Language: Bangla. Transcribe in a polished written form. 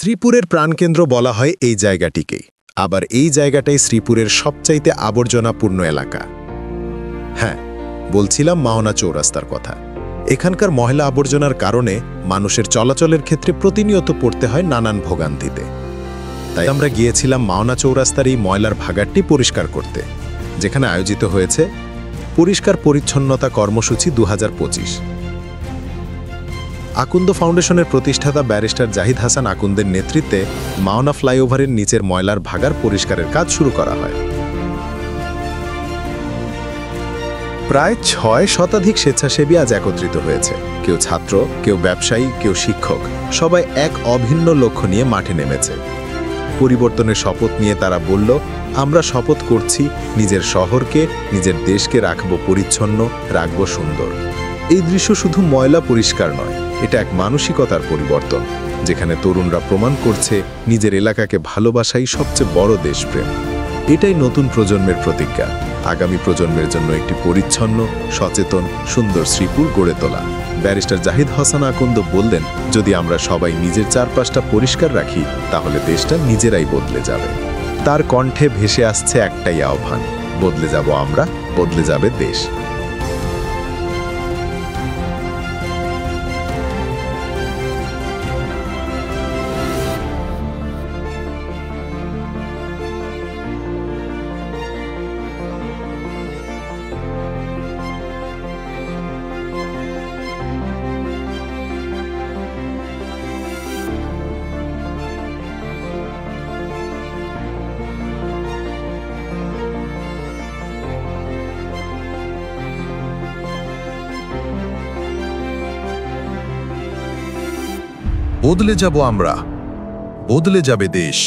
শ্রীপুরের প্রাণকেন্দ্র বলা হয় এই জায়গাটিকে, আবার এই জায়গাটাই শ্রীপুরের সবচাইতে আবর্জনাপূর্ণ এলাকা। হ্যাঁ, বলছিলাম মাওনা চৌরাস্তার কথা। এখানকার ময়লা আবর্জনার কারণে মানুষের চলাচলের ক্ষেত্রে প্রতিনিয়ত পড়তে হয় নানান ভোগান্তিতে। তাই আমরা গিয়েছিলাম মাওনা চৌরাস্তার এই ময়লার ভাগাড়টি পরিষ্কার করতে, যেখানে আয়োজিত হয়েছে পরিষ্কার পরিচ্ছন্নতা কর্মসূচি 2025। আকুন্দ ফাউন্ডেশনের প্রতিষ্ঠাতা ব্যারিস্টার জাহিদ হাসান আকুন্দের নেতৃত্বে মাওনা ফ্লাইওভারের নিচের ময়লার ভাগাড় পরিষ্কারের কাজ শুরু করা হয়। প্রায় 6 শতাধিক স্বেচ্ছাসেবী আজ একত্রিত হয়েছে। কেউ ছাত্র, কেউ ব্যবসায়ী, কেউ শিক্ষক, সবাই এক অভিন্ন লক্ষ্য নিয়ে মাঠে নেমেছে। পরিবর্তনের শপথ নিয়ে তারা বলল, আমরা শপথ করছি নিজের শহরকে, নিজের দেশকে রাখব পরিচ্ছন্ন, রাখব সুন্দর। এই দৃশ্য শুধু ময়লা পরিষ্কার নয়, এটা এক মানসিকতার পরিবর্তন, যেখানে তরুণরা প্রমাণ করছে নিজের এলাকাকে ভালোবাসাই সবচেয়ে বড় দেশপ্রেম। এটাই নতুন প্রজন্মের প্রতিজ্ঞা, আগামী প্রজন্মের জন্য একটি পরিচ্ছন্ন, সচেতন, সুন্দর শ্রীপুর গড়ে তোলা। ব্যারিস্টার জাহিদ হাসান আকুন্দ বললেন, যদি আমরা সবাই নিজের চারপাশটা পরিষ্কার রাখি, তাহলে দেশটা নিজেরাই বদলে যাবে। তার কণ্ঠে ভেসে আসছে একটাই আহ্বান, বদলে যাব আমরা, বদলে যাবে দেশ। বদলে যাব আমরা, বদলে যাবে দেশ।